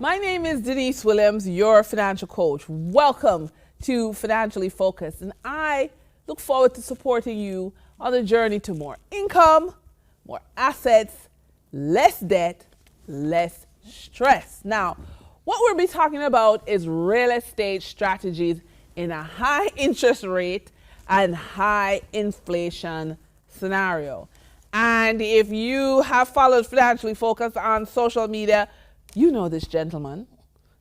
My name is Denise Williams, your financial coach. Welcome to Financially Focused, and I look forward to supporting you on the journey to more income, more assets, less debt, less stress. Now, what we'll be talking about is real estate strategies in a high interest rate and high inflation scenario. And if you have followed Financially Focused on social media, you know this gentleman.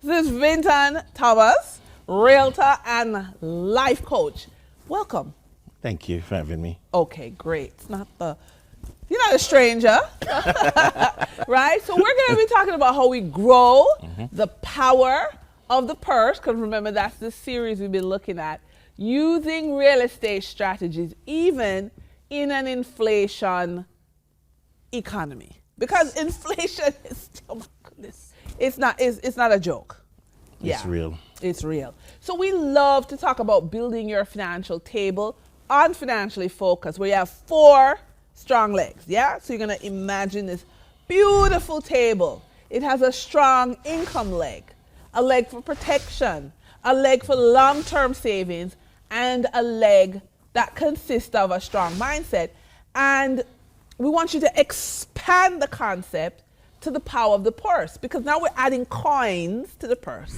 This is Vinton Thomas, realtor and life coach. Welcome. Thank you for having me. Okay, great. You're not a stranger, right? So we're going to be talking about how we grow the power of the purse, because remember, that's the series we've been looking at, using real estate strategies, even in an inflation economy. Because inflation is, oh my goodness, it's not a joke. It's real. It's real. So we love to talk about building your financial table on Financially Focused, where you have 4 strong legs, yeah? So you're gonna imagine this beautiful table. It has a strong income leg, a leg for protection, a leg for long-term savings, and a leg that consists of a strong mindset. And we want you to expand the concept to the power of the purse, because now we're adding coins to the purse.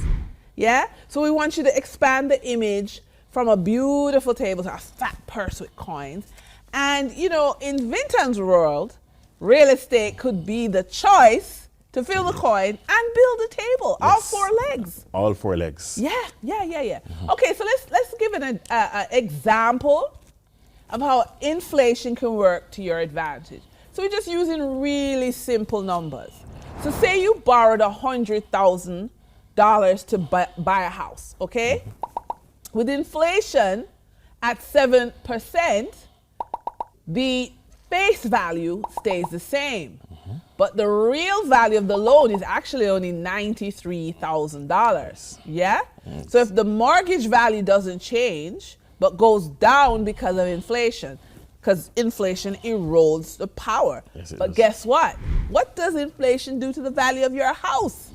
Yeah? So we want you to expand the image from a beautiful table to a fat purse with coins. And, you know, in Vinton's world, real estate could be the choice to fill the coin and build a table. Yes. All 4 legs. All 4 legs. Yeah. Okay, so let's give an example of how inflation can work to your advantage. So we're just using really simple numbers. So say you borrowed $100,000 to buy a house, okay? With inflation at 7%, the face value stays the same. But the real value of the loan is actually only $93,000, yeah? So if the mortgage value doesn't change, but goes down because of inflation, because inflation erodes the power. Yes, but guess what? What does inflation do to the value of your house?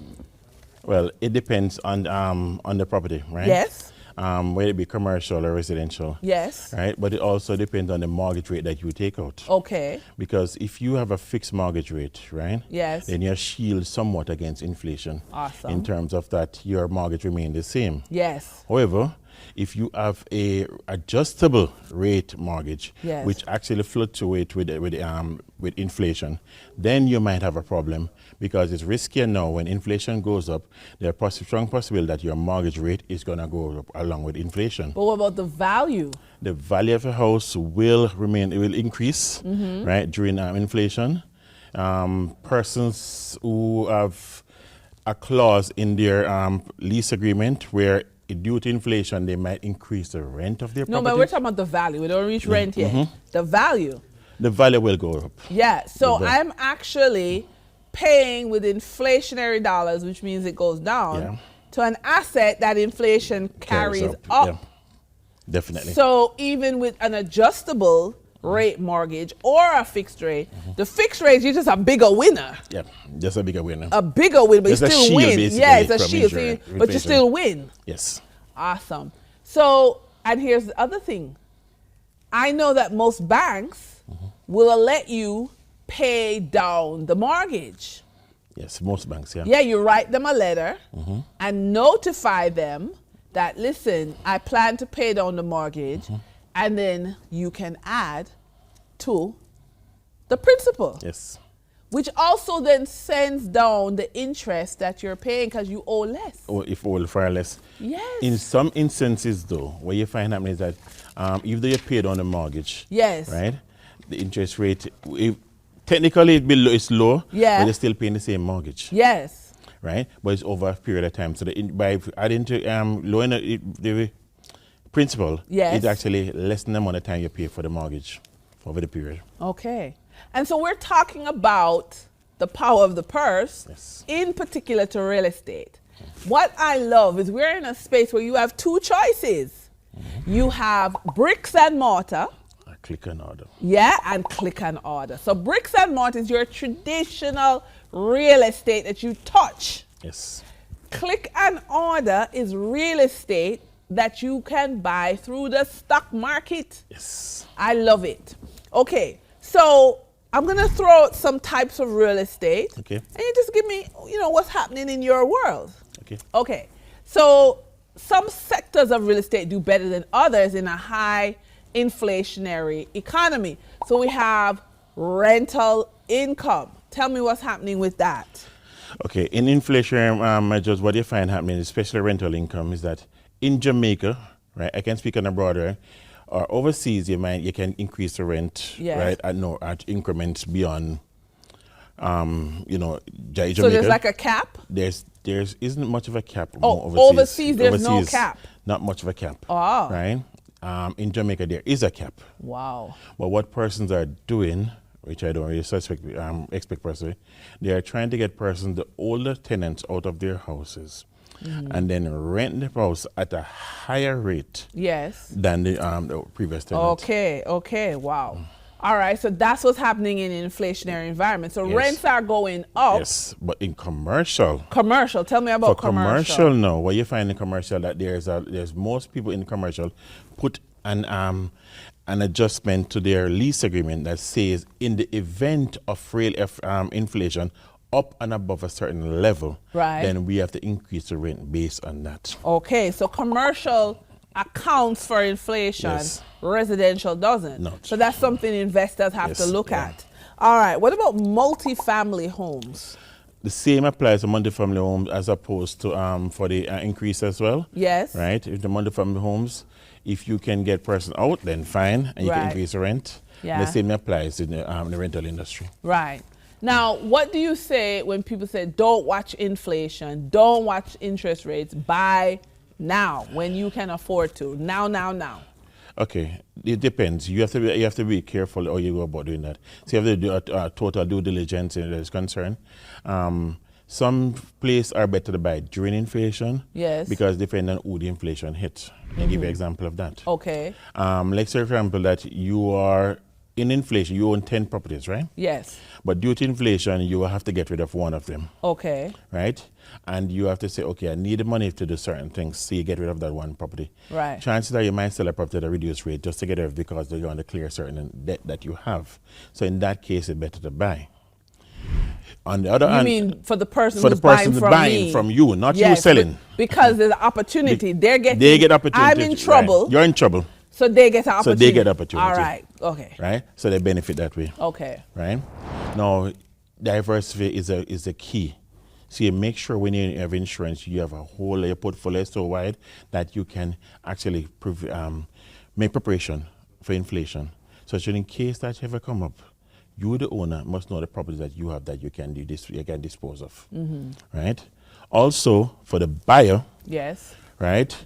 Well, it depends on the property, right? Yes. Whether it be commercial or residential. Yes. Right? But it also depends on the mortgage rate that you take out. Okay. Because if you have a fixed mortgage rate, right? Yes. Then you're shielded somewhat against inflation. Awesome. In terms of that, your mortgage remains the same. Yes. However, if you have a adjustable rate mortgage, yes, which actually fluctuates with inflation, then you might have a problem, because it's riskier now. When inflation goes up, there's a strong possibility that your mortgage rate is going to go up along with inflation. But what about the value? The value of a house will remain, it will increase, right, during inflation. Persons who have a clause in their lease agreement where due to inflation, they might increase the rent of their property. No, but we're talking about the value. We don't reach rent yet. The value. The value will go up. Yeah, so I'm actually paying with inflationary dollars, which means it goes down, to an asset that inflation carries up. Yeah. Definitely. So even with an adjustable rate mortgage or a fixed rate, the fixed rate, you're just a bigger winner. Yeah, just a bigger winner. A bigger winner, but you still win. Yeah, it's a shield, but you still win. Yes. Awesome. So, and here's the other thing. I know that most banks will let you pay down the mortgage. Yes, most banks, yeah. Yeah, you write them a letter and notify them that, listen, I plan to pay down the mortgage, and then you can add to the principal. Yes. Which also then sends down the interest that you're paying because you owe less. Or if you owe far less. Yes. In some instances, though, what you find happening is that even though you paid on the mortgage, yes, right, the interest rate, technically it's low, yeah, but you're still paying the same mortgage. Yes. Right? But it's over a period of time. So by adding to lowering the principal, yes, it's actually less than the amount of time you pay for the mortgage over the period. Okay. And so we're talking about the power of the purse, yes, in particular to real estate. What I love is we're in a space where you have 2 choices. You have bricks and mortar. Click and order. Yeah, and click and order. So bricks and mortar is your traditional real estate that you touch. Yes. click and order is real estate that you can buy through the stock market. Yes. I love it. Okay, so I'm going to throw out some types of real estate. Okay. And you just give me, what's happening in your world. Okay. Okay, so some sectors of real estate do better than others in a high inflationary economy. So we have rental income. Tell me what's happening with that. Okay, in inflationary measures, what you find happening, especially rental income, is that in Jamaica, right, I can speak on a broader, or overseas, you can increase the rent, Yes. right, at increments beyond, Jamaica. So there's like a cap? There isn't much of a cap. Overseas there's no cap. Not much of a cap. Oh. Right? In Jamaica, there is a cap. Wow. But what persons are doing, which I don't really expect personally, they are trying to get the older tenants out of their houses and then rent the house at a higher rate Yes. than the previous tenant. Okay, wow. All right, so that's what's happening in an inflationary environment. So Yes. rents are going up. Yes, but in commercial. Commercial, tell me about For commercial, no. What you find in commercial that there's most people in commercial put an adjustment to their lease agreement that says in the event of real inflation up and above a certain level, Right. then we have to increase the rent based on that. Okay, so commercial accounts for inflation, Yes. residential doesn't. Not. So that's something investors have to Yes, look yeah. at. All right, what about multifamily homes? The same applies to multifamily homes as opposed to for the increase as well. Yes. Right? If the multifamily homes, if you can get person out, then fine, and you Right. can increase the rent. Yeah. The same applies in the rental industry. Right. Now, what do you say when people say don't watch inflation, don't watch interest rates, buy now when you can afford to? Now. Okay, it depends. You have to be careful how you go about doing that. So you have to do a total due diligence in this concern. Some places are better to buy during inflation. Yes. Because depending on who the inflation hits. I'll give you an example of that. Okay. Let's say, for example, that you are in inflation, you own 10 properties, right? Yes. But due to inflation, you will have to get rid of one of them, Okay. right? And you have to say, okay, I need the money to do certain things, so you get rid of that one property. Right. Chances are you might sell a property at a reduced rate just to get rid of it because they're going to clear certain debt that you have. So in that case, it's better to buy. On the other hand, You mean for the person for who's the person buying from buying me? from you, not you Yes, selling. because there's an opportunity. They get opportunity. I'm in trouble. Right. You're in trouble, So they get an opportunity. So they get opportunity. All right. Okay. right? So they benefit that way. Okay. Right? Now, diversity is a key. So you make sure when you have insurance, you have your portfolio so wide that you can actually make preparation for inflation. So in case that ever come up, you, the owner, must know the properties that you have that you can dispose of. Right? Also, for the buyer, Yes. right?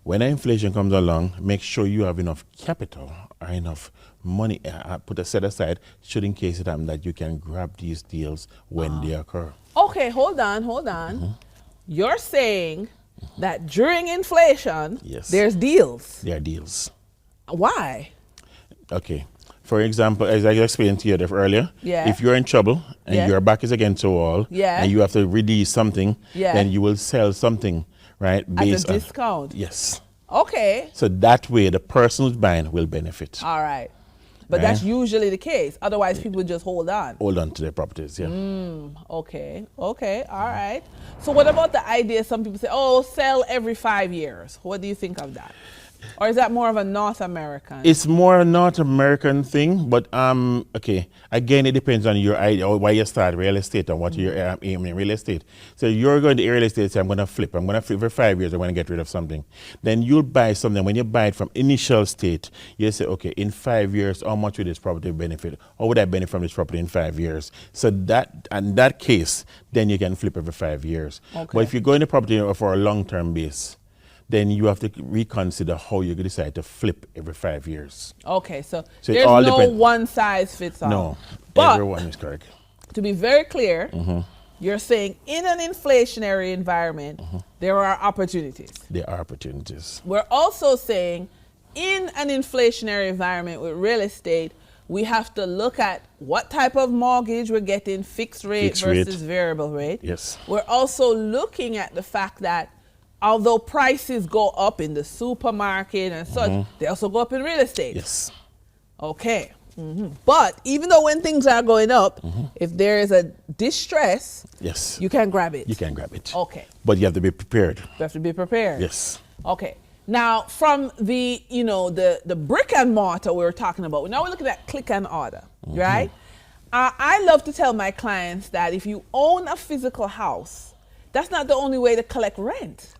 When inflation comes along, make sure you have enough capital or enough money put set aside, should in case it happen that you can grab these deals when they occur. Okay, hold on. You're saying that during inflation, Yes. there's deals. There are deals. Why? Okay. For example, as I explained to you earlier, Yeah. if you're in trouble and Yeah. your back is against the wall Yeah. and you have to release something, Yeah. then you will sell something, right? At a discount. Yes. Okay. So that way the person who's buying will benefit. All right. But Right. that's usually the case. Otherwise, people just hold on. Hold on to their properties, yeah. Okay. All right. So what about the idea some people say, oh, sell every 5 years? What do you think of that? Or is that more of a North American? It's more a North American thing, but okay. Again, it depends on your idea or why you start real estate and what you're aiming in real estate. So you're going to real estate, say, I'm going to flip for 5 years, I'm going to get rid of something. Then you'll buy something. When you buy it from initial state, you say, okay, in 5 years, how much would this property benefit? How would I benefit from this property in 5 years? So in that case, then you can flip every 5 years. Okay. But if you go into property for a long-term base, then you have to reconsider how you decide to flip every 5 years. Okay, so So it there's all no depend- one size fits all. No, But everyone is correct. to be very clear, you're saying in an inflationary environment, there are opportunities. There are opportunities. We're also saying in an inflationary environment with real estate, we have to look at what type of mortgage we're getting, fixed rate versus variable rate. Yes. We're also looking at the fact that although prices go up in the supermarket and such, they also go up in real estate. Yes. Okay. But even though when things are going up, if there is a distress, yes, you can grab it. You can grab it. Okay. But you have to be prepared. You have to be prepared. Yes. Okay. Now, from the, the brick and mortar we were talking about, now we're looking at click and order, right? I love to tell my clients that if you own a physical house, that's not the only way to collect rent.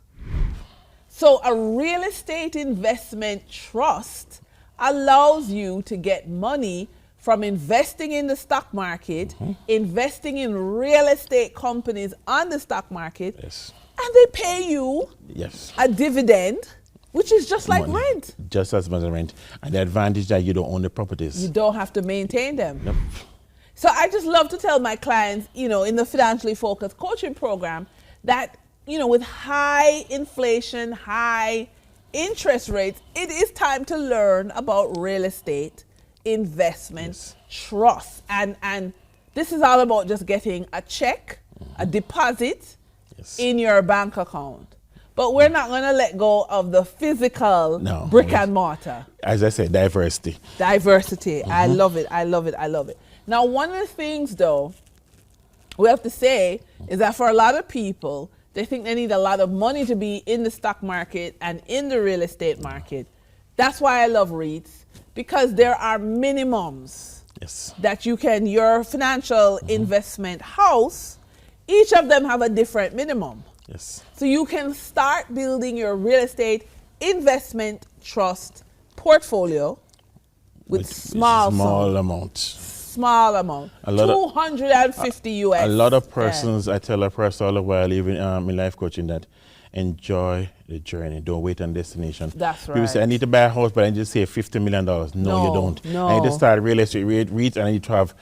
So a real estate investment trust allows you to get money from investing in the stock market, investing in real estate companies on the stock market, yes, and they pay you yes, a dividend, which is just like money, rent. just as much as rent. And the advantage that you don't own the properties. You don't have to maintain them. Yep. So I just love to tell my clients, in the financially focused coaching program that, with high inflation, high interest rates, it is time to learn about real estate investment trust. And this is all about just getting a check, a deposit in your bank account. But we're not going to let go of the physical brick and mortar. As I said, diversity. Diversity. I love it. I love it. I love it. Now, one of the things, though, we have to say is that for a lot of people, they think they need a lot of money to be in the stock market and in the real estate market. That's why I love REITs, because there are minimums that you can, your financial investment house, each of them have a different minimum. Yes. So you can start building your real estate investment trust portfolio with small amounts. Small amount. 250 US. A lot of persons, I tell a person all the while, even in life coaching, that enjoy the journey. Don't wait on destination. That's right. People say, I need to buy a house, but I need to save $50 million. No, you don't. No. I need to start real estate REITs, and I need to have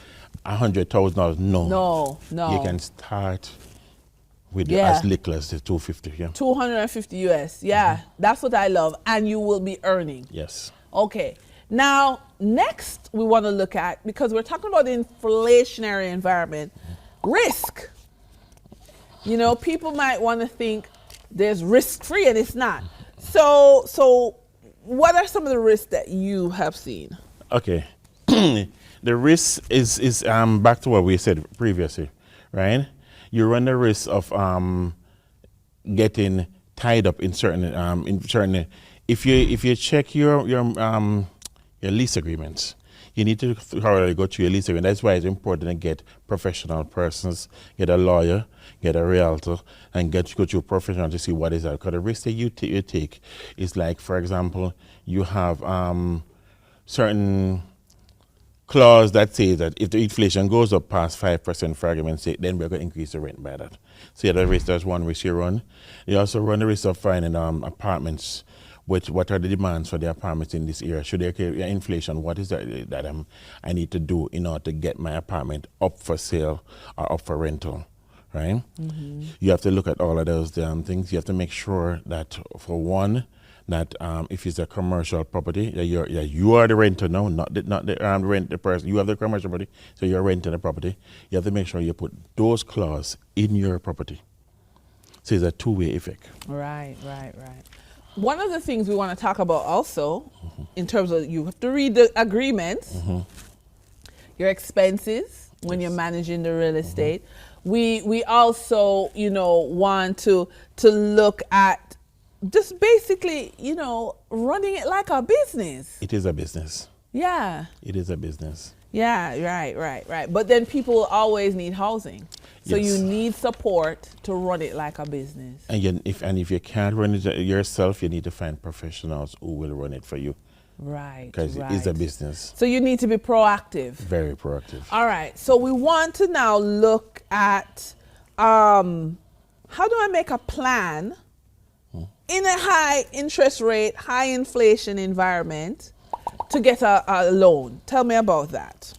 $100,000. No. You can start with as little as the 250. Yeah. 250 US. Yeah, that's what I love. And you will be earning. Yes. Okay. Now, next we want to look at, because we're talking about the inflationary environment, risk. People might want to think there's risk-free, and it's not. So what are some of the risks that you have seen? Okay. The risk is back to what we said previously, right? You run the risk of getting tied up in certain if you check your lease agreements, you need to thoroughly go through your lease agreement. That's why it's important to get professional persons, get a lawyer, get a realtor, and go to a professional to see what is that. Because the risk that you take is like, for example, you have certain clause that says that if the inflation goes up past 5%, for argument's sake, then we're going to increase the rent by that. So the risk, that's one risk you run. You also run the risk of finding apartments. What are the demands for the apartments in this area? Should there be inflation? What is that I need to do in order to get my apartment up for sale or up for rental, right? You have to look at all of those things. You have to make sure that, for one, that if it's a commercial property, you are the renter now, not the rent the person. You have the commercial property, so you're renting the property. You have to make sure you put those clauses in your property. So it's a two-way effect. Right. One of the things we want to talk about also, in terms of, you have to read the agreements, your expenses when you're managing the real estate. We also, want to look at just basically, running it like a business. It is a business. Yeah. It is a business. Yeah, right. But then people always need housing. So you need support to run it like a business. And if you can't run it yourself, you need to find professionals who will run it for you. Right. Because it is a business. So you need to be proactive. Very proactive. All right. So we want to now look at how do I make a plan in a high interest rate, high inflation environment to get a loan. Tell me about that.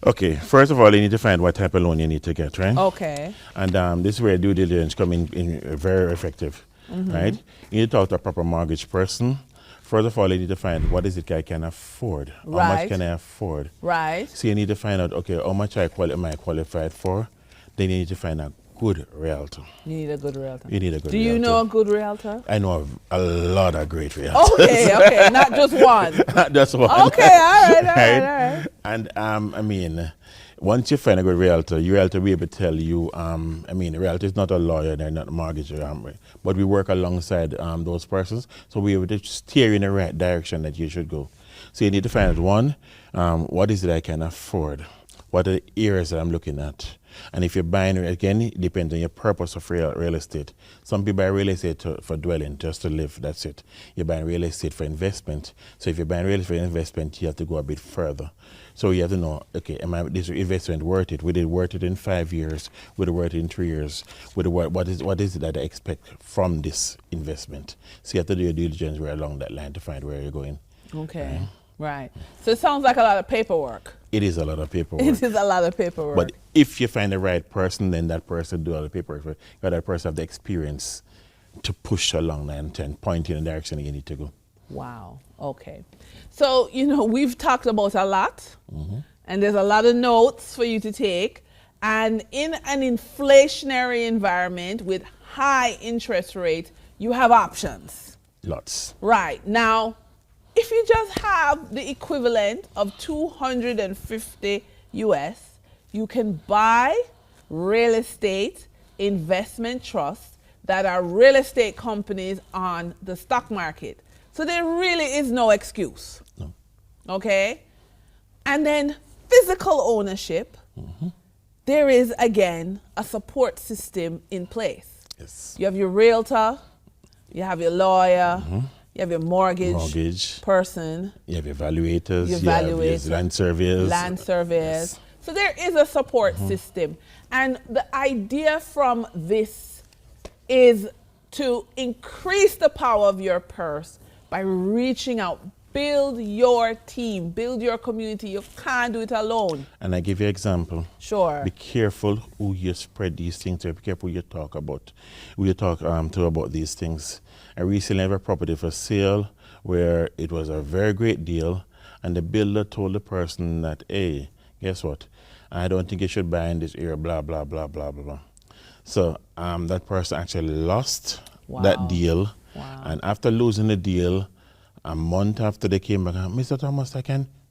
Okay, first of all, you need to find what type of loan you need to get, right? Okay. And this is where due diligence come in very effective, right? You need to talk to a proper mortgage person, First of all, you need to find what is it I can afford. How Right. much can I afford? Right. So you need to find out, okay, how much am I qualified for? Then you need to find a good realtor. You need a good realtor. You need a good Do realtor. you know a good realtor? I know a lot of great realtors. Okay, not just one. Not just one. Okay, all right. And I mean, once you find a good realtor, your realtor will be able to tell you, I mean, the realtor is not a lawyer, they're not a mortgage, but we work alongside those persons, so we're able to steer you in the right direction that you should go. So you need to find out, one, what is it I can afford? What are the areas that I'm looking at? And if you're buying, again, it depends on your purpose of real estate. Some people buy real estate for dwelling, just to live, that's it. You're buying real estate for investment. So if you're buying real estate for investment, you have to go a bit further. So you have to know, okay, am this investment worth it? Would it worth it in 5 years? Would it worth it in 3 years? What is it that I expect from this investment? So you have to do your due diligence right along that line to find where you're going. Okay, right. So it sounds like a lot of paperwork. It is a lot of paperwork. It is a lot of paperwork. But if you find the right person, then that person do all the paperwork. But that person have the experience to push along and point you in the direction you need to go. Wow. Okay. So, we've talked about a lot, and there's a lot of notes for you to take. And in an inflationary environment with high interest rates, you have options. Lots. Right. Now, if you just have the equivalent of 250 US, you can buy real estate investment trusts that are real estate companies on the stock market. So there really is no excuse. No. Okay? And then physical ownership, there is, again, a support system in place. Yes. You have your realtor, you have your lawyer, you have your mortgage person. You have evaluators. Your you have evaluators. your land surveyors. Yes. So there is a support system. And the idea from this is to increase the power of your purse by reaching out. Build your team, build your community. You can't do it alone. And I give you an example. Sure. Be careful who you spread these things to. Be careful who you talk about. Who you talk to about these things. I recently have a property for sale where it was a very great deal, and the builder told the person that, hey, guess what? I don't think you should buy in this area, blah, blah, blah, blah, blah, blah. So that person actually lost that deal. Wow. And after losing the deal, a month after they came back, Mr. Thomas,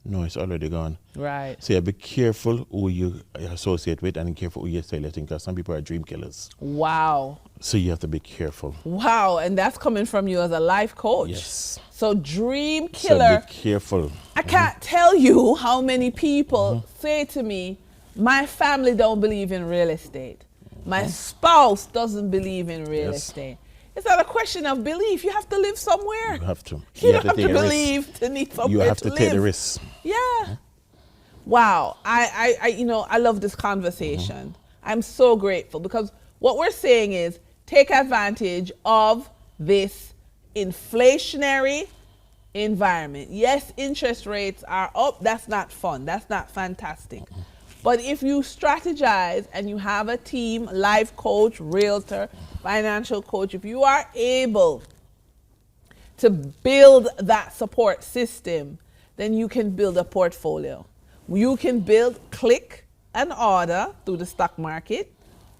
no, it's already gone. Right. So you be careful who you associate with and careful who you sell it, because some people are dream killers. Wow. So you have to be careful. Wow, and that's coming from you as a life coach. Yes. So dream killer. So be careful. I can't tell you how many people say to me, my family don't believe in real estate. My spouse doesn't believe in real estate. It's not a question of belief. You have to live somewhere. You have to. You don't have to believe to need somewhere to live. You have to take the risk. Yeah. Wow. I love this conversation. I'm so grateful because what we're saying is take advantage of this inflationary environment. Yes, interest rates are up. That's not fun. That's not fantastic. But if you strategize and you have a team, life coach, realtor, financial coach, if you are able to build that support system, then you can build a portfolio. You can build click and order through the stock market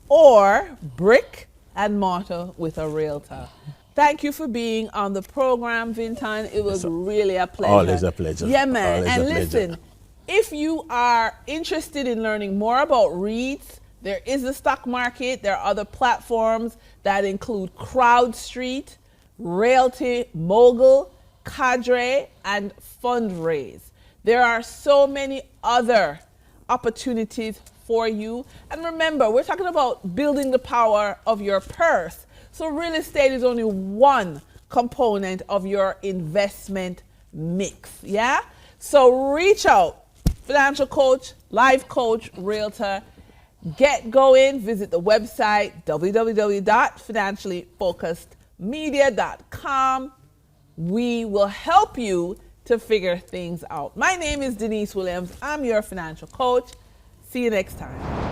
or brick and mortar with a realtor. Thank you for being on the program, Vinton. It was really a pleasure. Always a pleasure. Yeah, man. Always and a listen, pleasure. If you are interested in learning more about REITs, there is the stock market. There are other platforms that include CrowdStreet, Realty Mogul, Cadre, and Fundraise. There are so many other opportunities for you. And remember, we're talking about building the power of your purse. So real estate is only one component of your investment mix. Yeah? So reach out. Financial coach, life coach, realtor. Get going. Visit the website www.financiallyfocusedmedia.com. We will help you to figure things out. My name is Denise Williams. I'm your financial coach. See you next time.